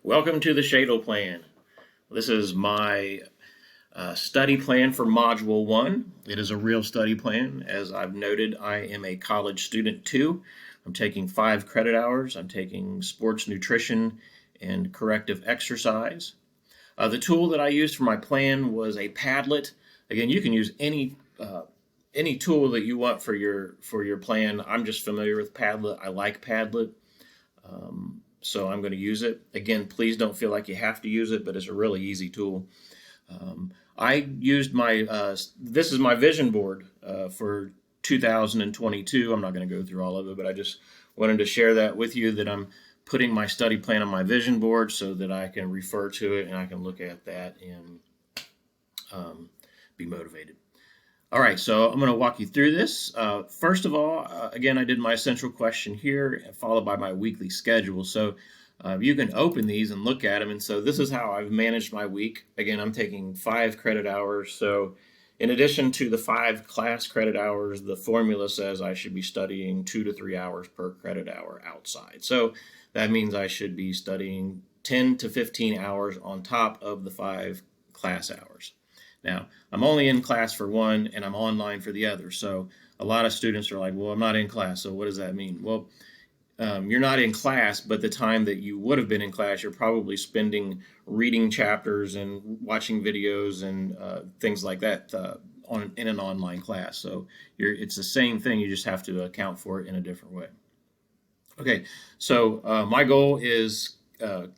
Welcome to the Shadle Plan. This is my study plan for Module 1. It is a real study plan. As I've noted, I am a college student too. I'm taking 5 credit hours. I'm taking sports nutrition and corrective exercise. The tool that I used for my plan was a Padlet. Again, you can use any tool that you want for your plan. I'm just familiar with Padlet. I like Padlet. So I'm going to use it. Again, please don't feel like you have to use it, but it's a really easy tool. I used this is my vision board for 2022. I'm not going to go through all of it, but I just wanted to share that with you, that I'm putting my study plan on my vision board so that I can refer to it and I can look at that and be motivated. All right, so I'm going to walk you through this. First of all, again, I did my essential question here, followed by my weekly schedule. So you can open these and look at them. And so this is how I've managed my week. Again, I'm taking 5 credit hours. So in addition to the 5 class credit hours, the formula says I should be studying 2 to 3 hours per credit hour outside. So that means I should be studying 10 to 15 hours on top of the 5 class hours. Now, I'm only in class for one and I'm online for the other. So a lot of students are like, well, I'm not in class. So what does that mean? Well, you're not in class, but the time that you would have been in class, you're probably spending reading chapters and watching videos and things like that in an online class. So it's the same thing. You just have to account for it in a different way. Okay, so my goal is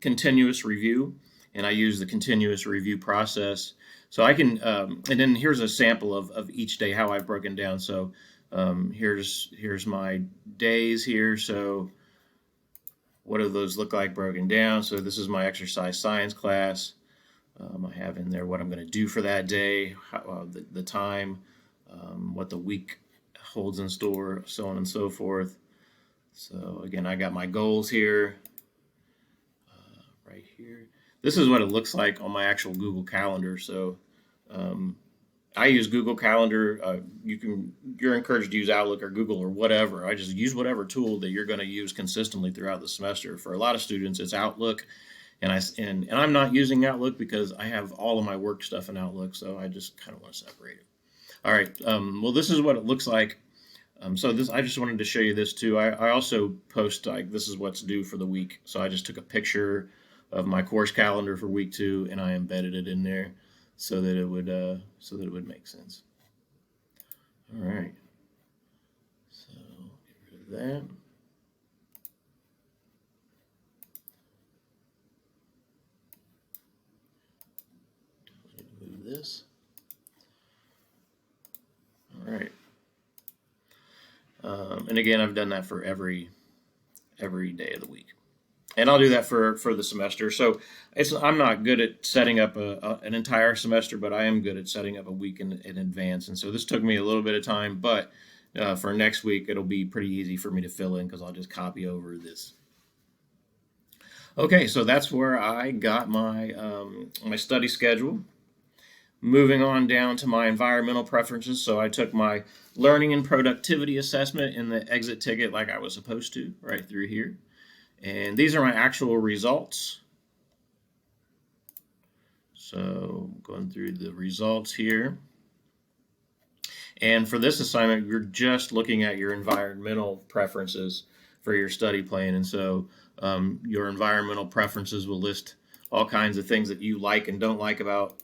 continuous review, and I use the continuous review process. So I can, and then here's a sample of each day, how I've broken down. So here's my days here. So what do those look like broken down? So this is my exercise science class. I have in there what I'm going to do for that day, the time, what the week holds in store, so on and so forth. So again, I got my goals here, right here. This is what it looks like on my actual Google Calendar. So I use Google Calendar. You're encouraged to use Outlook or Google or whatever. I just use whatever tool that you're going to use consistently throughout the semester. For a lot of students, it's Outlook, and I'm not using Outlook because I have all of my work stuff in Outlook. So I just kind of want to separate it. All right. Well, this is what it looks like. So I just wanted to show you this too. I also post like this is what's due for the week. So I just took a picture of my course calendar for week 2 and I embedded it in there so that it would make sense. All right. So get rid of that. Move this. All right. And again, I've done that for every day of the week. And I'll do that for the semester. So I'm not good at setting up an entire semester, but I am good at setting up a week in advance. And so this took me a little bit of time, but for next week, it'll be pretty easy for me to fill in because I'll just copy over this. Okay, so that's where I got my study schedule. Moving on down to my environmental preferences. So I took my learning and productivity assessment in the exit ticket like I was supposed to, right through here. And these are my actual results. So going through the results here. And for this assignment, you're just looking at your environmental preferences for your study plan. And so your environmental preferences will list all kinds of things that you like and don't like about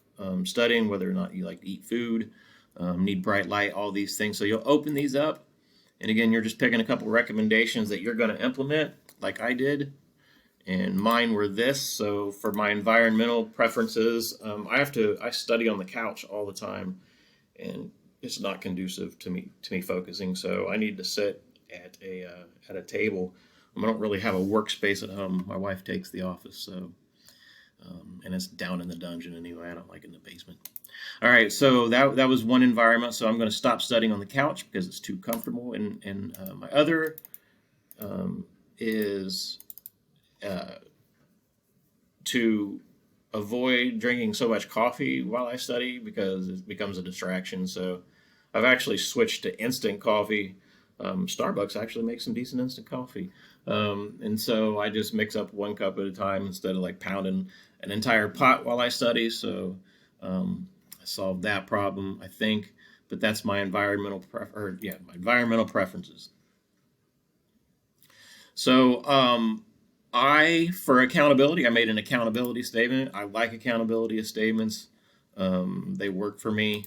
studying, whether or not you like to eat food, need bright light, all these things. So you'll open these up. And again, you're just picking a couple recommendations that you're going to implement like I did. And mine were this. So for my environmental preferences, I study on the couch all the time, and it's not conducive to me focusing. So I need to sit at a table. I don't really have a workspace at home. My wife takes the office, so and it's down in the dungeon anyway. I don't like it in the basement. All right, so that was one environment. So I'm going to stop studying on the couch because it's too comfortable. And my other is to avoid drinking so much coffee while I study because it becomes a distraction. So I've actually switched to instant coffee Starbucks actually makes some decent instant coffee. And so I just mix up 1 cup at a time instead of like pounding an entire pot while I study. So I solved that problem, I think. But that's my my environmental preferences. So for accountability, I made an accountability statement. I like accountability statements. They work for me.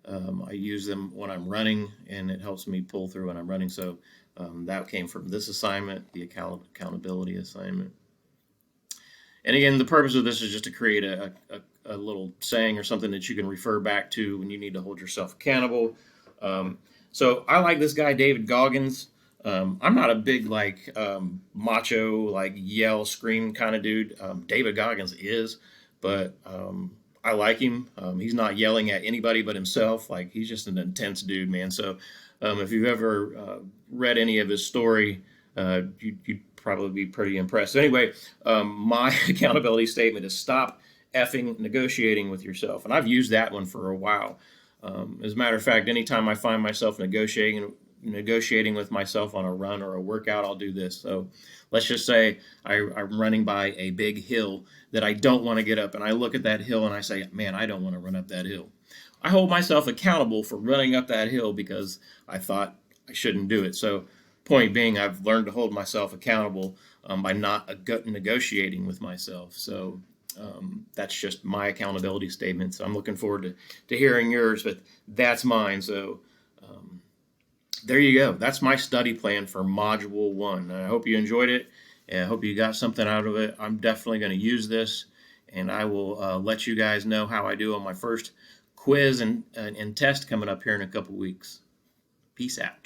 I use them when I'm running, and it helps me pull through when I'm running. So that came from this assignment, the accountability assignment. And again, the purpose of this is just to create a little saying or something that you can refer back to when you need to hold yourself accountable. So I like this guy, David Goggins. I'm not a big macho, like yell, scream kind of dude. David Goggins is, but I like him. He's not yelling at anybody but himself. Like he's just an intense dude, man. So if you've ever read any of his story, you'd probably be pretty impressed. So anyway, my accountability statement is stop effing negotiating with yourself, and I've used that one for a while. As a matter of fact, anytime I find myself negotiating with myself on a run or a workout, I'll do this. So let's just say I'm running by a big hill that I don't want to get up, and I look at that hill and I say, man, I don't want to run up that hill. I hold myself accountable for running up that hill because I thought I shouldn't do it. So point being, I've learned to hold myself accountable by not negotiating with myself. So that's just my accountability statement. So I'm looking forward to hearing yours, but that's mine. So there you go. That's my study plan for Module 1. I hope you enjoyed it, and I hope you got something out of it. I'm definitely going to use this, and I will let you guys know how I do on my first quiz and test coming up here in a couple weeks. Peace out.